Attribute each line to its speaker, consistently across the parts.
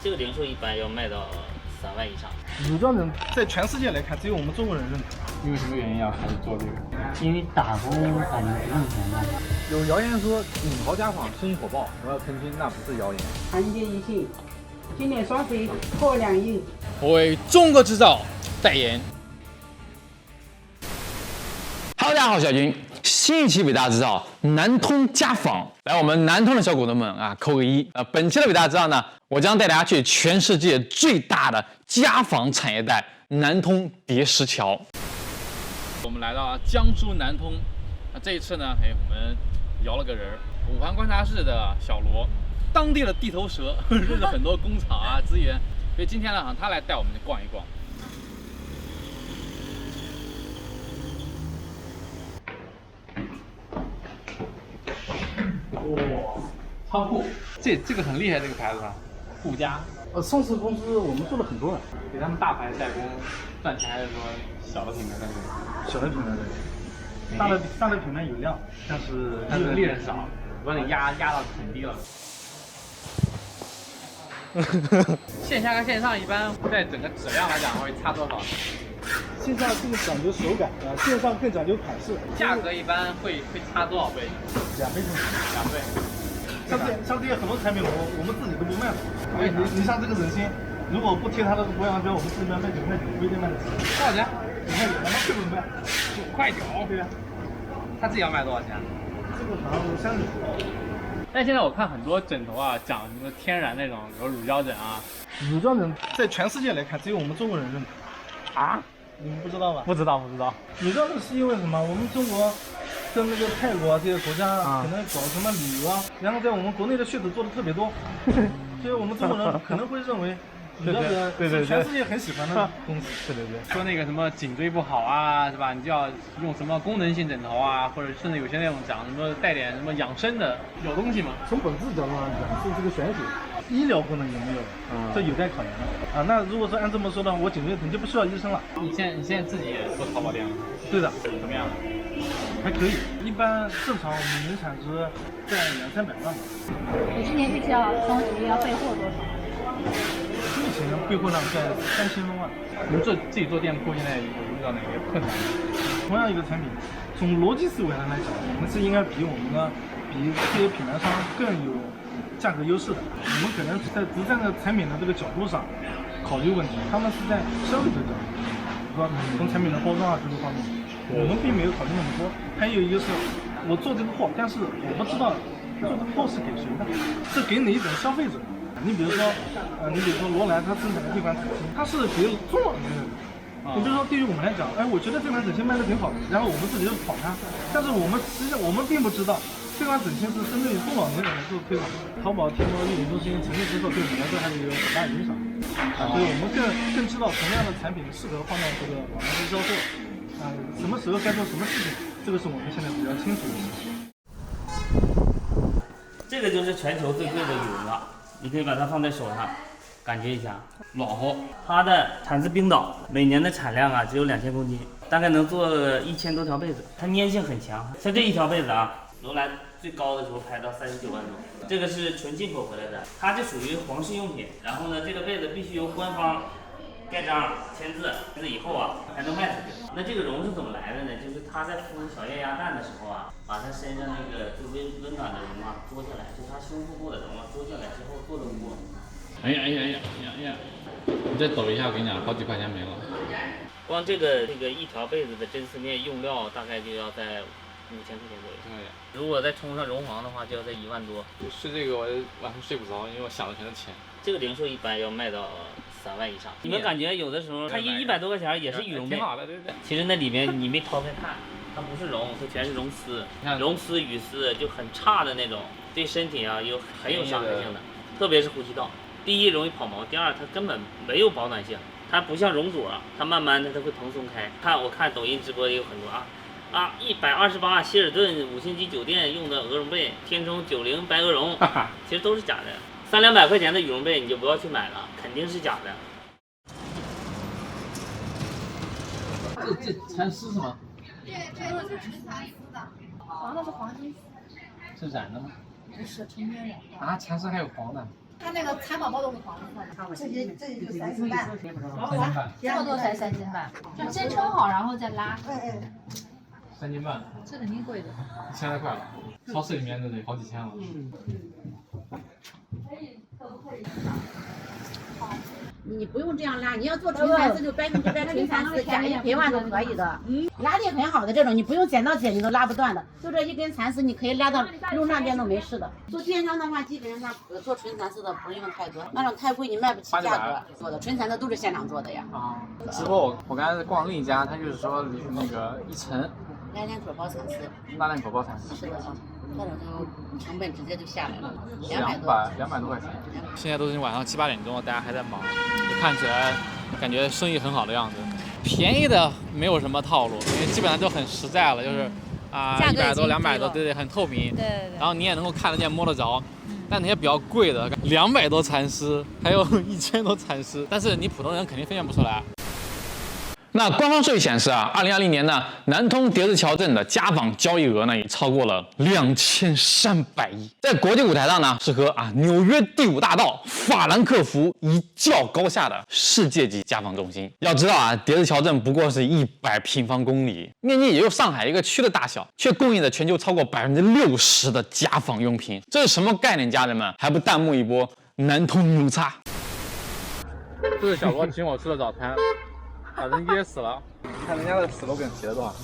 Speaker 1: 这个零售一般要卖到3万以上。
Speaker 2: 乳胶枕在全世界来看，只有我们中国人认可。
Speaker 3: 因为什么原因要开始做这个？
Speaker 4: 因为打工感觉不挣钱嘛。
Speaker 2: 有谣言说尹豪家纺生意火爆，我要澄清，那不是谣言。
Speaker 5: 团结一心，今年双十一破2亿。
Speaker 3: 我为中国制造代言。Hello， 大家好，小军。新一期伟大制造南通家纺，来我们南通的小股东们啊，扣个1。本期的伟大制造呢，我将带大家去全世界最大的家纺产业带南通叠石桥。我们来到江苏南通，那这一次呢，我们摇了个人，武汉观察室的小罗，当地的地头蛇，认识很多工厂啊资源，所以今天呢，他来带我们去逛一逛。哇，仓库，这个很厉害，这个牌子啊，顾家。
Speaker 2: 上市公司我们做了很多了，
Speaker 3: 给他们大牌代工赚钱，还是说小的品牌代工？
Speaker 2: 小的品牌的，大的品牌有量，但是
Speaker 3: 利润少，把你压到很低了。线下跟线上一般在整个质量来讲会差多少？
Speaker 2: 线下更讲究手感啊，线上更讲究款式。
Speaker 3: 价格一般会差多少倍
Speaker 2: ？2倍左右。
Speaker 3: 2倍。
Speaker 2: 像这些很多产品我们自己都不卖的。你像这个枕芯，如果不贴它的国阳标，我们这边卖9块9，不一定卖得起。
Speaker 3: 多少钱
Speaker 2: ？9块9，咱们会不会卖
Speaker 3: ？9块9。
Speaker 2: 对呀。
Speaker 3: 他自己要卖多少钱？
Speaker 2: 这个好像30。
Speaker 3: 但现在我看很多枕头啊，讲什么天然那种，比如乳胶枕啊。
Speaker 2: 乳胶枕在全世界来看，只有我们中国人认可。
Speaker 3: 啊？
Speaker 2: 你们不知道吧？
Speaker 3: 不知道。
Speaker 2: 乳胶枕是因为什么？我们中国跟那个泰国啊这些国家可能搞什么旅游啊，然后在我们国内的噱头做的特别多，所以我们中国人可能会认为乳胶枕是全世界很喜欢的公司。对。
Speaker 3: 说那个什么颈椎不好啊，是吧？你就要用什么功能性枕头啊，或者甚至有些那种讲什么带点什么养生的，有东西吗？
Speaker 2: 从本质角度上讲是这个玄学，医疗功能有没有？这有待考研的啊。那如果说按这么说的话，我颈椎疼就不需要医生了。
Speaker 3: 你现在自己也做淘宝店了？
Speaker 2: 对的。
Speaker 3: 怎么样？
Speaker 2: 还可以，一般正常我们年产值在200-300万吧。
Speaker 6: 你今年预计双十一要备货多少？
Speaker 2: 目前备货量在3000多万。
Speaker 3: 你们自己做店铺，现在有遇到哪些困难？
Speaker 2: 同样一个产品，从逻辑思维上来讲，我们是应该比这些品牌商更有价格优势的。我们可能不站在产品的这个角度上考虑问题，他们是在消费者角度，比如说从产品的包装啊各个方面，我们并没有考虑那么多。还有一个是，我做这个货，但是我不知道做这个货是给谁的，是给哪一种消费者。你比如说罗兰，它生产的这款枕芯，它是给中老年人的。你比如说，对于我们来讲，我觉得这款枕芯卖的挺好的，然后我们自己就跑它，但是实际上我们并不知道这款枕芯是针对中老年人来做推广的。淘宝、天猫运营中心成立之后，对我们来说还是有很大影响所以我们更知道什么样的产品适合放到这个网上去销售什么时候该做什么事情，这个是我们现在比较清楚的事情。
Speaker 1: 这个就是全球最贵的羽绒了，你可以把它放在手上，感觉一下，暖和。它的产自冰岛，每年的产量只有2000公斤，大概能做1000多条被子，它粘性很强。像这一条被子罗兰最高的时候拍到39万多，这个是纯进口回来的，它这属于皇室用品。然后呢，这个被子必须由官方盖章签字以后才能卖出去。那这个绒是怎么来的呢？就是他在孵小燕鸭蛋的时候把它身上那个最温暖的绒剥下来，就是它胸部部的绒剥下来之后做的窝。
Speaker 3: 哎呀！你再抖一下，我跟你讲，好几块钱没了。
Speaker 1: 光这个一条被子的真丝面用料大概就要在5000块钱左右。如果再冲上绒黄的话，就要在1万多。
Speaker 3: 睡这个我晚上睡不着，因为我想的全是钱。
Speaker 1: 这个零售一般要卖到3万以上。你们感觉有的时候它100多块钱也是羽绒被，
Speaker 3: 挺好的，对。
Speaker 1: 其实那里面你没掏开看，它不是绒，它全是绒丝，绒丝羽丝就很差的那种，对身体有很有伤害性的，特别是呼吸道。第一容易跑毛，第二它根本没有保暖性，它不像绒组它慢慢的它会蓬松开。我看抖音直播也有很多128希尔顿5星级酒店用的鹅绒被，天冲90白鹅绒，其实都是假的。300-200块钱的羽绒被你就不要去买了，肯定是假的。
Speaker 3: 这蚕丝是吗？
Speaker 6: 对，这是纯蚕丝的，黄的是黄金丝。
Speaker 3: 是染的吗？
Speaker 6: 不是，纯天然的。
Speaker 3: 蚕丝还有黄的？
Speaker 6: 它那个蚕宝宝都是黄色的，
Speaker 5: 这就3斤半，
Speaker 6: 这么多才3斤半，就先称好然后再拉。
Speaker 3: 3斤半，
Speaker 6: 这肯定贵的。
Speaker 3: 1000来块了，超市里面都得好几千了。
Speaker 5: 你不用这样拉，你要做纯蚕丝就100%纯蚕丝，加一陪玩都可以的。拉的很好的这种，你不用剪刀剪你都拉不断的，就这一根蚕丝你可以拉到路上边都没事的。做电商的话，基本上做纯蚕丝的不用太多，那种太贵你卖不起价格。做的纯蚕的都是现场做的呀。
Speaker 3: 啊，之后我刚才逛另一家，他就是说那个一层
Speaker 5: 拉两口包蚕丝，
Speaker 3: 拉两口包蚕丝，
Speaker 5: 是的啊，那种就成本直接就下来了，200多块钱。
Speaker 3: 现在都是晚上7、8点钟，大家还在忙，就看起来感觉生意很好的样子。便宜的没有什么套路，因为基本上都很实在了，就是100多、200多，对，很透明。对。然后你也能够看得见、摸得着。但那些比较贵的，200多蚕丝，还有1000多蚕丝，但是你普通人肯定分辨不出来。那官方数据显示啊，2020年呢，南通叠字桥镇的家纺交易额呢，已超过了2300亿，在国际舞台上呢，是和纽约第5大道、法兰克福一较高下的世界级家纺中心。要知道啊，叠字桥镇不过是100平方公里，面积也就上海一个区的大小，却供应着全球超过60%的家纺用品，这是什么概念？家人们还不弹幕一波南通牛叉！这是小罗请我吃的早餐。把人噎死了！看人家的slogan写的多少？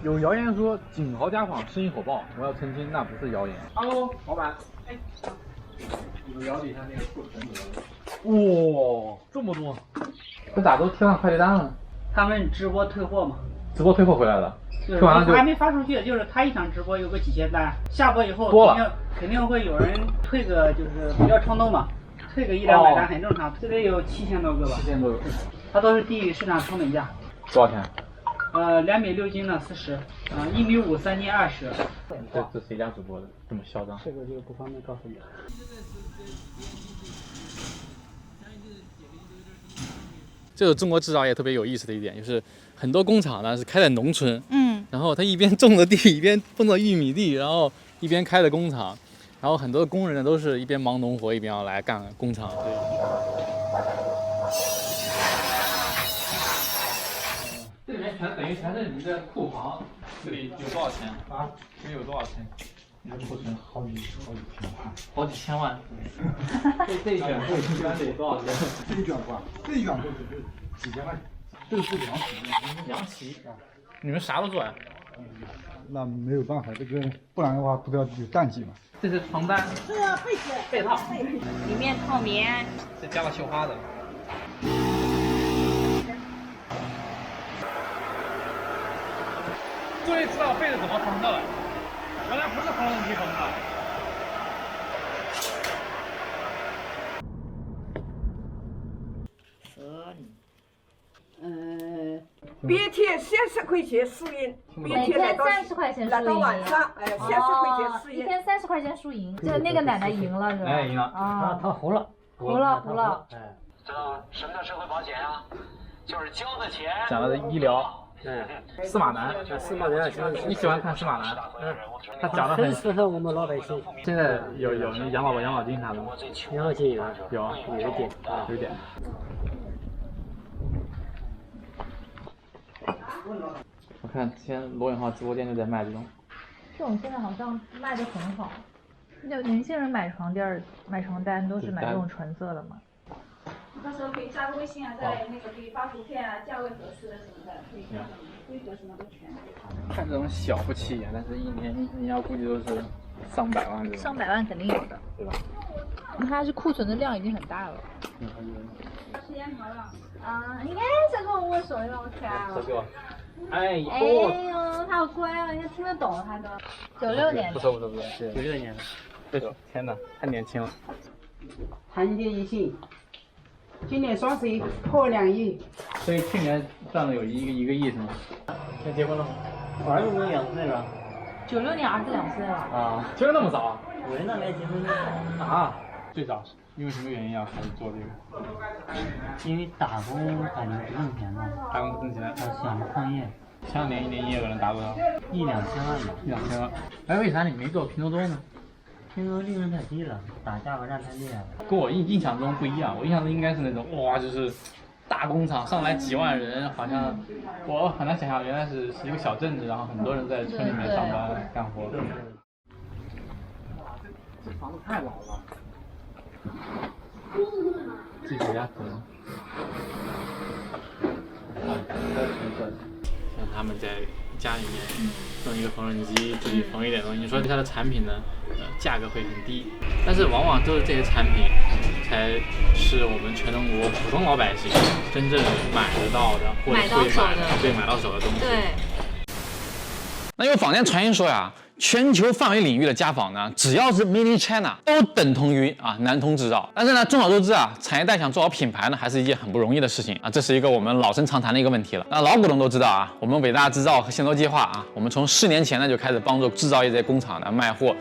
Speaker 3: 有谣言说景豪家纺生意火爆，我要澄清，那不是谣言。Hello， 老板。哎，你们了解一下那个库存额。哇，这么多！这咋都贴上快递单了？
Speaker 4: 他们直播退货嘛？
Speaker 3: 直播退货回来了。
Speaker 4: 退完了就还没发出去，就是他一场直播有个几千单，下播以后
Speaker 3: 多了，
Speaker 4: 肯定会有人退个，就是比较冲动嘛，退个100-200单很正常，这得有7000多个吧？7000多个。它都是低于市场成本价。
Speaker 3: 多少钱
Speaker 4: ？2米6斤的40，1米5 3斤20。
Speaker 3: 这谁家主播的？这么嚣张？
Speaker 4: 这个就不方便告诉你。
Speaker 3: 这个中国制造业特别有意思的一点，就是很多工厂呢是开在农村，然后他一边种着地，一边种着玉米地，然后一边开着工厂，然后很多工人呢都是一边忙农活一边要来干工厂。对。这里面等于全是你的库房，这里有多少钱啊？这里有多少钱？你的库存好几千万。这一卷布居然得多少钱？
Speaker 2: 这一卷布啊，这一卷布是几千块钱，这个是凉席啊。
Speaker 3: 你们啥都做呀？
Speaker 2: 那没有办法，这个不然的话不要有淡季嘛。
Speaker 3: 这是床单，
Speaker 5: 这个
Speaker 3: 被套，
Speaker 5: 里面套棉，
Speaker 3: 这加了绣花的。终于知道被子怎么缝的了，原来不是缝纫机缝的。
Speaker 7: 别贴30块钱输赢，
Speaker 6: 每天30块钱输赢，
Speaker 7: 到晚上30块钱输赢，
Speaker 6: 一天30块钱输赢，就那个奶奶赢了是吧？
Speaker 3: 哎，赢了
Speaker 6: 啊，
Speaker 4: 他胡了，
Speaker 6: 胡了。
Speaker 4: 哎，
Speaker 8: 知道什么叫社会保险啊？就是交的钱。
Speaker 3: 讲了医疗。司马南，你喜欢看司马南？他讲的很
Speaker 4: 适合我们老百姓。
Speaker 3: 现在有那养老金啥的吗？
Speaker 4: 养老金有
Speaker 3: 一点。我看之前罗永浩直播间就在卖这种。
Speaker 6: 这种现在好像卖的很好，年轻人买床垫、买床单都是买这种纯色的嘛。
Speaker 9: 到时候可以加个微信啊，在那个可以发图片啊，价位合适的什么的，可以看，规格什么都全。
Speaker 3: 看这种小不起眼，但是一年要估计都是上百万这种。
Speaker 6: 上百万肯定有的，
Speaker 3: 对吧？
Speaker 6: 它是库存的量已经很大了。
Speaker 9: 时间好了
Speaker 6: 啊，应该在跟我握手要钱啊。
Speaker 3: 这个，哎呦，
Speaker 6: 他好乖啊，人家听得懂他都。96年的。
Speaker 3: 不错，96年的。对，天哪，太年轻了。
Speaker 5: 团结一心。今年双十一破2亿，
Speaker 3: 所以去年赚了有一个亿是吗？那结婚了吗？
Speaker 4: 我儿子都2岁了。
Speaker 6: 96年儿子2岁了。
Speaker 3: 啊，结婚那么早啊？
Speaker 4: 我那年结婚
Speaker 3: 啊，最早是因为什么原因要开始做这个？
Speaker 4: 因为打工感觉不挣钱了。
Speaker 3: 打工不挣钱，
Speaker 4: 想创业。
Speaker 3: 前2年一年营业额能达多少？1-2千万吧。1-2千万。哎，为啥你没做拼多多呢？
Speaker 1: 听说利润太低了，打价格战太厉害了。
Speaker 3: 跟我印象中不一样，我印象中应该是那种哇，就是大工厂上来几万人，好像我很难想象，原来是一个小镇子，然后很多人在村里面上班干活。
Speaker 2: 这房子太老了。
Speaker 3: 自己回家可能。像他们在家里面弄一个缝纫机，自己缝一点东西。你说它的产品呢，价格会很低，但是往往都是这些产品才是我们全中国普通老百姓真正买得到的，或者会买的，对，买到手的东西。
Speaker 6: 对。
Speaker 3: 那有坊间传言说呀，全球范围领域的家纺呢，只要是 Made in China 都等同于南通制造。但是呢，众所周知啊，产业带想做好品牌呢，还是一件很不容易的事情啊，这是一个我们老生常谈的一个问题了。那老股东都知道啊，我们伟大制造和线头计划啊，我们从4年前呢就开始帮助制造业这些工厂呢卖货。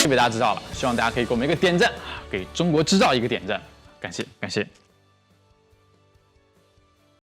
Speaker 3: 被大家知道了，希望大家可以给我们一个点赞，给中国制造一个点赞，感谢。